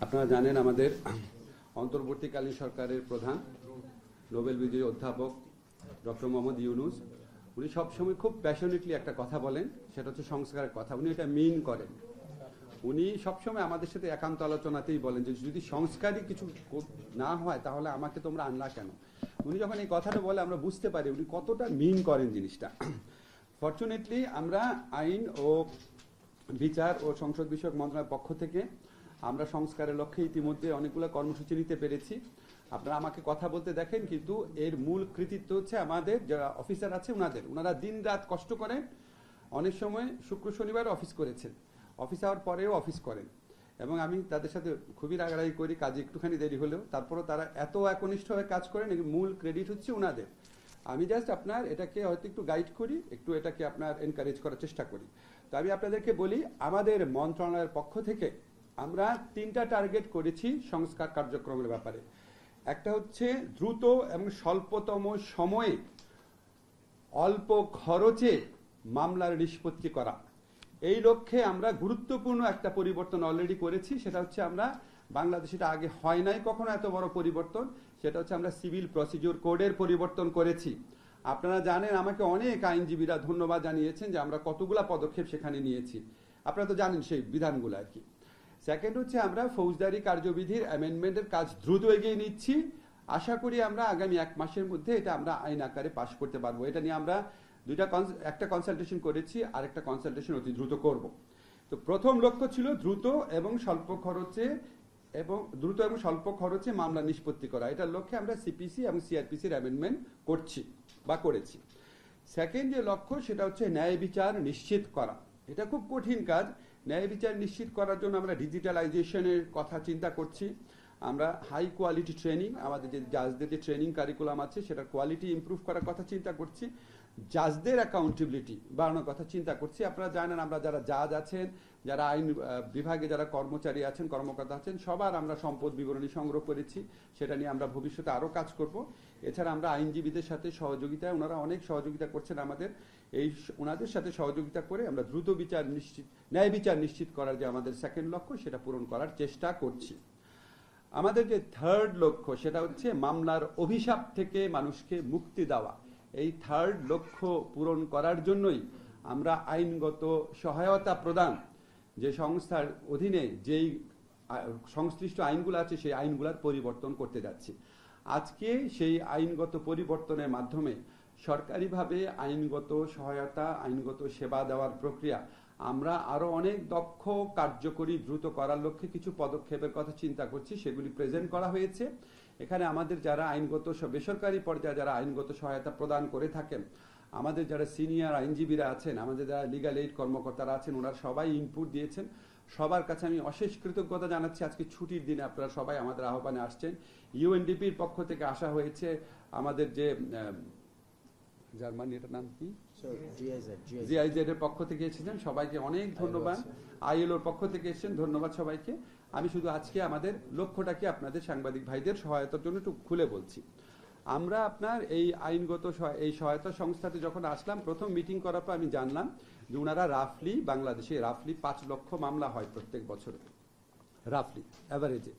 আপনারা জানেন আমাদের অন্তর্বর্তীকালীন সরকারের প্রধান নোবেল বিজয়ী অধ্যাপক ডক্টর মোহাম্মদ ইউনূস উনি সবসময় খুব প্যাশনেটলি একটা কথা বলেন, সেটা হচ্ছে সংস্কারের কথা। উনি এটা মিন করেন। উনি সবসময় আমাদের সাথে একান্ত আলোচনাতেই বলেন যে যদি সংস্কারই কিছু না হয় তাহলে আমাকে তোমরা আনলা কেন। উনি যখন এই কথাটা বলে আমরা বুঝতে পারি উনি কতটা মিন করেন জিনিসটা। ফরচুনেটলি আমরা আইন ও বিচার ও সংসদ বিষয়ক মন্ত্রণালয়ের পক্ষ থেকে আমরা সংস্কারের লক্ষ্যে ইতিমধ্যে অনেকগুলো কর্মসূচি নিতে পেরেছি। আপনারা আমাকে কথা বলতে দেখেন, কিন্তু এর মূল কৃতিত্ব হচ্ছে আমাদের যারা অফিসার আছে ওনারা দিন রাত কষ্ট করেন। অনেক সময় শুক্র শনিবার অফিস করেছেন, অফিস আওয়ার পরেও অফিস করেন, এবং আমি তাদের সাথে খুবই রাগারাগি করি কাজে একটুখানি দেরি হলেও, তারপরও তারা এত একনিষ্ঠভাবে কাজ করেন। মূল ক্রেডিট হচ্ছে ওনাদের। আমি জাস্ট আপনার এটাকে হয়তো একটু গাইড করি, একটু এটাকে আপনার এনকারেজ করার চেষ্টা করি। তো আমি আপনাদেরকে বলি, আমাদের মন্ত্রণালয়ের পক্ষ থেকে আমরা 3টা টার্গেট করেছি সংস্কার কার্যক্রমের ব্যাপারে। একটা হচ্ছে দ্রুত এবং স্বল্পতম সময়ে অল্প খরচে মামলার নিষ্পত্তি করা। এই লক্ষ্যে আমরা গুরুত্বপূর্ণ একটা পরিবর্তন অলরেডি করেছি। সেটা হচ্ছে আমরা বাংলাদেশে এটা আগে হয় নাই কখনো এত বড় পরিবর্তন, সেটা হচ্ছে আমরা সিভিল প্রসিডিউর কোডের পরিবর্তন করেছি। আপনারা জানেন আমাকে অনেক আইনজীবীরা ধন্যবাদ জানিয়েছেন যে আমরা কতগুলা পদক্ষেপ সেখানে নিয়েছি। আপনারা তো জানেন সেই বিধানগুলো আর কি। সেকেন্ড হচ্ছে আমরা ফৌজদারি কার্যবিধির অ্যামেন্ডমেন্টের কাজ দ্রুত এগিয়ে নিচ্ছি। আশা করি আমরা আগামী 1 মাসের মধ্যে এটা আমরা আইন আকারে পাশ করতে পারবো। এটা নিয়ে আমরা একটা কনসালটেশন করেছি, আর একটা কনসালটেশন অতি দ্রুত করব। তো প্রথম লক্ষ্য ছিল দ্রুত এবং স্বল্প খরচে মামলা নিষ্পত্তি করা। এটার লক্ষ্যে আমরা সিপিসি এবং সিআরপিসির অ্যামেন্ডমেন্ট করেছি। সেকেন্ড যে লক্ষ্য সেটা হচ্ছে ন্যায় বিচার নিশ্চিত করা। এটা খুব কঠিন কাজ। ন্যায় বিচার নিশ্চিত করার জন্য আমরা ডিজিটালাইজেশনের কথা চিন্তা করছি। আমরা হাই কোয়ালিটি ট্রেনিং, আমাদের যে জাজদের যে ট্রেনিং কারিকুলাম আছে সেটার কোয়ালিটি ইমপ্রুভ করার কথা চিন্তা করছি। জাজদের অ্যাকাউন্টেবিলিটি বাড়ানোর কথা চিন্তা করছি। আপনারা জানেন আমরা যারা জাজ আছেন, যারা আইন বিভাগে যারা কর্মচারী আছেন, কর্মকর্তা আছেন, সবার আমরা সম্পদ বিবরণী সংগ্রহ করেছি। সেটা নিয়ে আমরা ভবিষ্যতে আরও কাজ করব। এছাড়া আমরা আইনজীবীদের সাথে সহযোগিতায়, ওনারা অনেক সহযোগিতা করছেন আমাদের, ওনাদের সাথে সহযোগিতা করে আমরা দ্রুত ন্যায় বিচার নিশ্চিত করার যে আমাদের সেকেন্ড লক্ষ্য সেটা পূরণ করার চেষ্টা করছি। আমাদের যে থার্ড লক্ষ্য সেটা হচ্ছে মামলার অভিশাপ থেকে মানুষকে মুক্তি দেওয়া। এই থার্ড লক্ষ্য পূরণ করার জন্যই আমরা আইনগত সহায়তা প্রদান যে সংস্থার অধীনে যেই সংশ্লিষ্ট আইনগুলো আছে সেই আইনগুলোর পরিবর্তন করতে যাচ্ছি। আজকে সেই আইনগত পরিবর্তনের মাধ্যমে সরকারিভাবে আইনগত সহায়তা, আইনগত সেবা দেওয়ার প্রক্রিয়া আমরা আরো অনেক দক্ষ, কার্যকরী, দ্রুত করার লক্ষ্যে কিছু পদক্ষেপের কথা চিন্তা করছি। সেগুলি প্রেজেন্ট করা হয়েছে। এখানে আমাদের যারা আইনগত বেসরকারি পর্যায়ে যারা আইনগত সহায়তা প্রদান করে থাকেন, আমাদের যারা সিনিয়র আইনজীবীরা আছেন, আমাদের যারা লিগ্যাল এইড কর্মকর্তারা আছেন, ওনারা সবাই ইনপুট দিয়েছেন। সবার কাছে আমি অশেষ কৃতজ্ঞতা জানাচ্ছি। আজকে ছুটির দিনে আপনারা সবাই আমাদের আহ্বানে আসছেন। ইউএনডিপির পক্ষ থেকে আসা হয়েছে, আমাদের যে জার্মানি, এটার নাম কি, জিআইজেড এর পক্ষ থেকে এসেছেন, সবাইকে অনেক ধন্যবাদ। আইএলওর পক্ষ থেকে এসেছেন, ধন্যবাদ সবাইকে। আমি শুধু আজকে আমাদের লক্ষ্যটাকে আপনাদের সাংবাদিক ভাইদের সহায়তার জন্য একটু খুলে বলছি। আমরা আপনার এই আইনগত এই সহায়তা সংস্থাতে যখন আসলাম, প্রথম মিটিং করার পর আমি জানলাম যে ওনারা বাংলাদেশে 5 লক্ষ মামলা হয় প্রত্যেক বছরে, অ্যাভারেজে।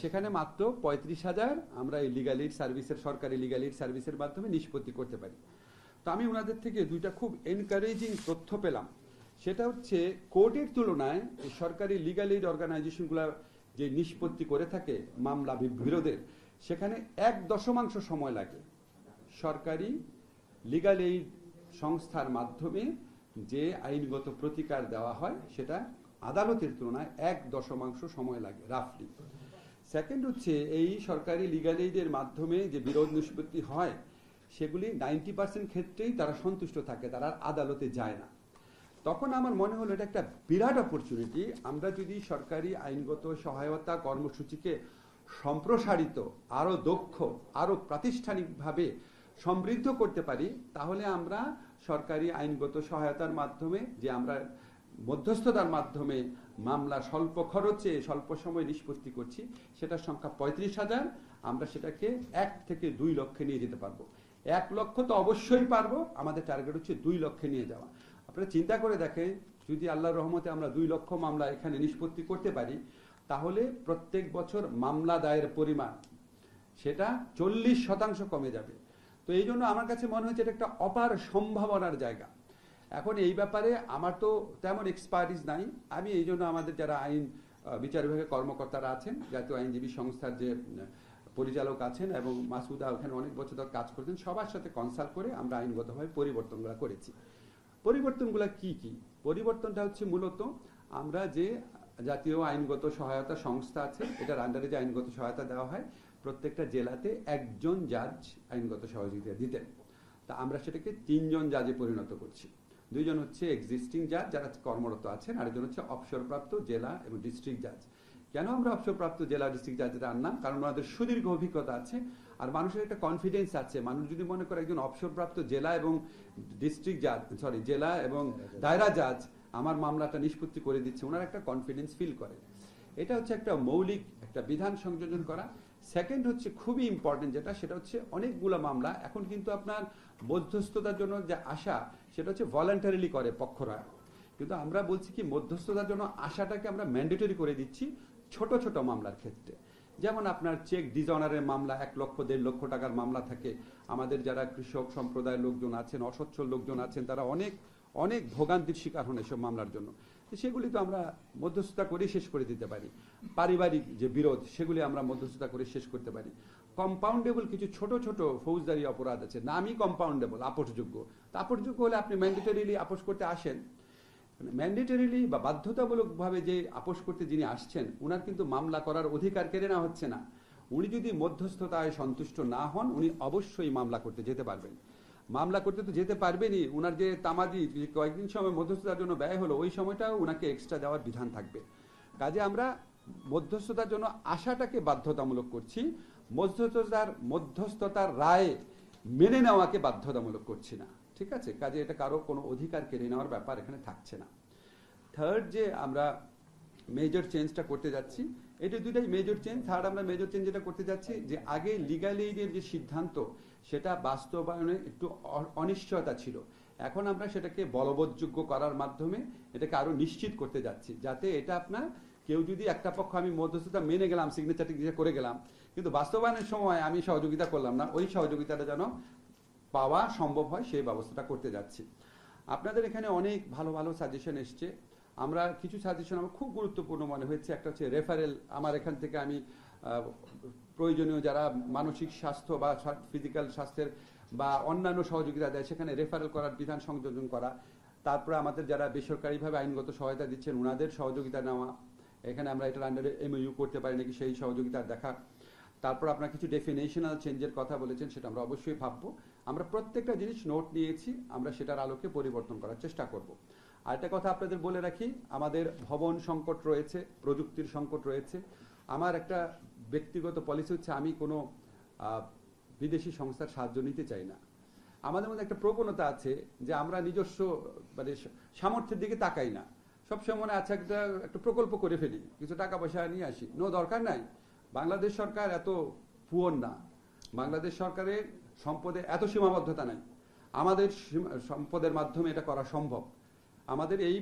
সেখানে মাত্র 35,000 আমরা এই লিগ্যাল এইড সার্ভিসের, সরকারি লিগ্যাল এইড সার্ভিসের মাধ্যমে নিষ্পত্তি করতে পারি। তো আমি ওনাদের থেকে 2টা খুব এনকারেজিং তথ্য পেলাম। সেটা হচ্ছে কোর্টের তুলনায় সরকারি লিগ্যাল এইড অর্গানাইজেশনগুলো যে নিষ্পত্তি করে থাকে মামলা বিরোধের, সেখানে 1 সময় লাগে। সরকারি লিগ্যাল এইড সংস্থার মাধ্যমে যে আইনগত প্রতিকার দেওয়া হয় সেটা আদালতের তুলনায় 1 সময় লাগে রাফলি। সেকেন্ড হচ্ছে এই সরকারি লিগ্যাল এইডের মাধ্যমে যে বিরোধ নিষ্পত্তি হয় সেগুলি 90% ক্ষেত্রেই তারা সন্তুষ্ট থাকে, তারা আদালতে যায় না। তখন আমার মনে হলো এটা একটা বিরাট অপরচুনিটি। আমরা যদি সরকারি আইনগত সহায়তা কর্মসূচিকে সম্প্রসারিত, আরো দক্ষ, আরো প্রাতিষ্ঠানিকভাবে সমৃদ্ধ করতে পারি, তাহলে আমরা সরকারি আইনগত সহায়তার মাধ্যমে যে আমরা মধ্যস্থতার মাধ্যমে মামলা স্বল্প খরচে স্বল্প সময় নিষ্পত্তি করছি, সেটার সংখ্যা 35,000, আমরা সেটাকে 1 থেকে 2 লক্ষে নিয়ে যেতে পারবো। 1 লক্ষ তো অবশ্যই পারবো, আমাদের টার্গেট হচ্ছে 2 লক্ষে নিয়ে যাওয়া। আপনারা চিন্তা করে দেখেন, যদি আল্লাহর রহমতে আমরা 2 লক্ষ মামলা এখানে নিষ্পত্তি করতে পারি, তাহলে প্রত্যেক বছর মামলা দায়ের পরিমাণ সেটা 40% কমে যাবে। তো এই জন্য আমার কাছে মনে হচ্ছে এটা একটা অপার সম্ভাবনার জায়গা। এখন এই ব্যাপারে আমার তো তেমন এক্সপার্টিস নাই, আমি এই জন্য আমাদের যারা আইন বিচার বিভাগের কর্মকর্তারা আছেন, জাতীয় আইনজীবী সংস্থার যে পরিচালক আছেন এবং মাসুদা ওখানে অনেক বছর ধরে কাজ করছেন, সবার সাথে কনসাল্ট করে আমরা আইনগতভাবে পরিবর্তনগুলো করেছি। পরিবর্তনগুলো কি কি? পরিবর্তনটা হচ্ছে মূলত আমরা যে জাতীয় আইনগত সহায়তা সংস্থা আছে, এটার আন্ডারে যে আইনগত সহায়তা দেওয়া হয়, প্রত্যেকটা জেলাতে একজন জাজ আইনগত সহযোগিতা দিতেন। তা আমরা সেটাকে 3 জন জাজে পরিণত করছি। 2 জন হচ্ছে এক্সিস্টিং জাজ যারা কর্মরত আছেন, আরেকজন হচ্ছে অবসরপ্রাপ্ত জেলা এবং ডিস্ট্রিক্ট জাজ। কেন আমরা অবসরপ্রাপ্ত জেলা ডিস্ট্রিক্ট জাজেরা আনলাম? কারণ ওনাদের সুদীর্ঘ অভিজ্ঞতা আছে আর মানুষের একটা কনফিডেন্স আছে। মানুষ যদি মনে করে একজন অবসরপ্রাপ্ত জেলা এবং ডিস্ট্রিক্ট জাজ জেলা এবং দায়রা জাজ আমার মামলাটা নিষ্পত্তি করে দিচ্ছে, ওনার একটা কনফিডেন্স ফিল করে। এটা হচ্ছে একটা মৌলিক একটা বিধান সংযোজন করা। সেকেন্ড হচ্ছে খুবই ইম্পর্টেন্ট যেটা, সেটা হচ্ছে অনেকগুলো মামলা এখন কিন্তু আপনার মধ্যস্থতার জন্য যে আশা সেটা হচ্ছে ভলান্টারিলি করে পক্ষরা, কিন্তু আমরা বলছি কি মধ্যস্থতার জন্য আশাটাকে আমরা ম্যান্ডেটরি করে দিচ্ছি ছোট ছোট মামলার ক্ষেত্রে। যেমন আপনার চেক ডিজঅনারের মামলা 1 লক্ষ 1.5 লক্ষ টাকার মামলা থাকে। আমাদের যারা কৃষক সম্প্রদায়ের লোকজন আছেন, অসচ্ছল লোকজন আছেন, তারা অনেক অনেক ভোগান্তির শিকার হন এসব মামলার জন্য। সেগুলি তো আমরা মধ্যস্থতা করে শেষ করে দিতে পারি। পারিবারিক যে বিরোধ সেগুলি আমরা মধ্যস্থতা করে শেষ করতে পারি। কম্পাউন্ডেবল কিছু ছোট ছোট ফৌজদারি অপরাধ আছে, নামই কম্পাউন্ডেবল, আপোষযোগ্য। তা আপোষযোগ্য হলে আপনি ম্যান্ডেটরিলি আপোষ করতে আসেন, ম্যান্ডেটরিলি বা বাধ্যতামূলকভাবে যে আপোষ করতে যিনি আসছেন উনার কিন্তু মামলা করার অধিকার কেড়ে নেওয়া হচ্ছে না। উনি যদি মধ্যস্থতায় সন্তুষ্ট না হন উনি অবশ্যই মামলা করতে যেতে পারবেন। মামলা করতে তো যেতে পারবেনই, উনার যে তামাদি কয়েকদিন সময় মধ্যস্থতার জন্য ব্যয় হলো ওই সময়টাও উনাকে এক্সট্রা দেওয়ার বিধান থাকবে। কাজে আমরা মধ্যস্থতার জন্য আশাটাকে বাধ্যতামূলক করছি, মধ্যস্থতার রায় মেনে নেওয়াকে বাধ্যতামূলক করছি না। ঠিক আছে? কাজে এটা কারো কোনো অধিকার কেড়ে নেওয়ার ব্যাপার এখানে থাকছে না। থার্ড যে আমরা মেজর চেঞ্জটা করতে যাচ্ছি, এটা দুটাই মেজর চেঞ্জ। থার্ড আমরা মেজর চেঞ্জ যেটা করতে যাচ্ছি যে আগে লিগ্যাল এইডের যে সিদ্ধান্ত সেটা বাস্তবায়নে একটু অনিশ্চয়তা ছিল, এখন আমরা সেটাকে বলবৎযোগ্য করার মাধ্যমে এটাকে আরো নিশ্চিত করতে যাচ্ছি, যাতে এটা আপনার কেউ যদি একটা পক্ষ আমি মধ্যস্থতা মেনে গেলাম, সিগনেচার টিগনেচার করে গেলাম, কিন্তু বাস্তবায়নের সময় আমি সহযোগিতা করলাম না, ওই সহযোগিতাটা যেন পাওয়া সম্ভব হয় সেই ব্যবস্থাটা করতে যাচ্ছি। আপনাদের এখানে অনেক ভালো ভালো সাজেশন এসছে। আমরা কিছু সাজেশন আমার খুব গুরুত্বপূর্ণ মনে হয়েছে। একটা হচ্ছে রেফারেল, আমার এখান থেকে আমি প্রয়োজনীয় যারা মানসিক স্বাস্থ্য বা ফিজিক্যাল স্বাস্থ্যের বা অন্যান্য সহযোগিতা দেয় সেখানে রেফারেল করার বিধান সংযোজন করা। তারপরে আমাদের যারা বেসরকারিভাবে আইনগত সহায়তা দিচ্ছেন ওনাদের সহযোগিতা নেওয়া, এখানে আমরা এটার আন্ডারে MOU করতে পারি নাকি সেই সহযোগিতা দেখা। তারপর আপনার কিছু ডেফিনেশনাল চেঞ্জের কথা বলেছেন, সেটা আমরা অবশ্যই ভাববো। আমরা প্রত্যেকটা জিনিস নোট নিয়েছি, আমরা সেটার আলোকে পরিবর্তন করার চেষ্টা করব। আরেকটা কথা আপনাদের বলে রাখি, আমাদের ভবন সংকট রয়েছে, প্রযুক্তির সংকট রয়েছে। আমার একটা ব্যক্তিগত পলিসি হচ্ছে আমি কোনো বিদেশি সংস্থার সাহায্য নিতে চাই না। আমাদের মধ্যে একটা প্রবণতা আছে যে আমরা নিজস্ব মানে সামর্থ্যের দিকে তাকাই না, সবসময় মনে আছে একটা প্রকল্প করে ফেলি, কিছু টাকা পয়সা নিয়ে আসি। দরকার নাই। বাংলাদেশ সরকার এত পুয়ার না, বাংলাদেশ সরকারের সম্পদে এত সীমাবদ্ধতা নাই, আমাদের সম্পদের মাধ্যমে এটা করা সম্ভব। আমাদের এই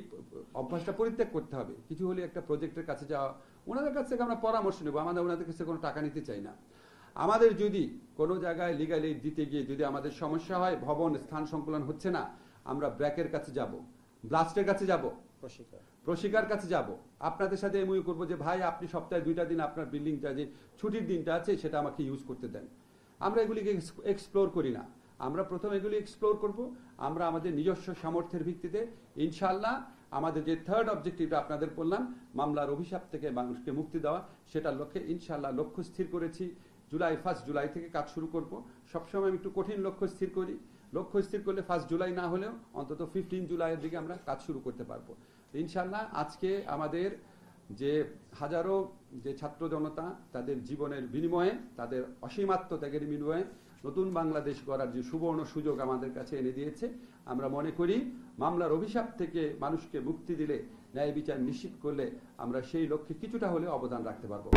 অভ্যাসটা পরিত্যাগ করতে হবে। কিছু হলে একটা প্রজেক্টের কাছে যাওয়া, ওনাদের কাছ থেকে আমরা পরামর্শ নেব, আমাদের ওনাদের কাছে কোনো টাকা নিতে চাই না। আমাদের যদি কোনো জায়গায় লিগ্যাল এইড দিতে গিয়ে যদি আমাদের সমস্যা হয়, ভবন স্থান সংকুলন হচ্ছে না, আমরা ব্র্যাকের কাছে যাব, ব্লাস্টের কাছে যাব, প্রশিকার কাছে যাব, আপনাদের সাথে MOU করবো যে ভাই আপনি সপ্তাহে 2টা দিন আপনার বিল্ডিংটা যে ছুটির দিনটা আছে সেটা আমাকে ইউজ করতে দেন। আমরা এগুলিকে এক্সপ্লোর করি না, আমরা প্রথম এগুলি এক্সপ্লোর করব। আমরা আমাদের নিজস্ব সামর্থ্যের ভিত্তিতে ইনশাআল্লাহ আমাদের যে থার্ড অবজেক্টিভটা আপনাদের বললাম, মামলার অভিশাপ থেকে মানুষকে মুক্তি দেওয়া, সেটার লক্ষ্যে ইনশাআল্লাহ লক্ষ্য স্থির করেছি। 1 জুলাই থেকে কাজ শুরু করব। সবসময় আমি একটু কঠিন লক্ষ্য স্থির করি, লক্ষ্য স্থির করলে 1 জুলাই না হলেও অন্তত 15 জুলাইয়ের দিকে আমরা কাজ শুরু করতে পারবো ইনশাআল্লাহ। আজকে আমাদের যে হাজারো যে ছাত্র জনতা তাদের জীবনের বিনিময়ে, তাদের অসীম আত্মত্যাগের বিনিময়ে নতুন বাংলাদেশ গড়ার যে সুবর্ণ সুযোগ আমাদের কাছে এনে দিয়েছে, আমরা মনে করি মামলার অভিশাপ থেকে মানুষকে মুক্তি দিলে, ন্যায় বিচার নিশ্চিত করলে আমরা সেই লক্ষ্যে কিছুটা হলে অবদান রাখতে পারবো।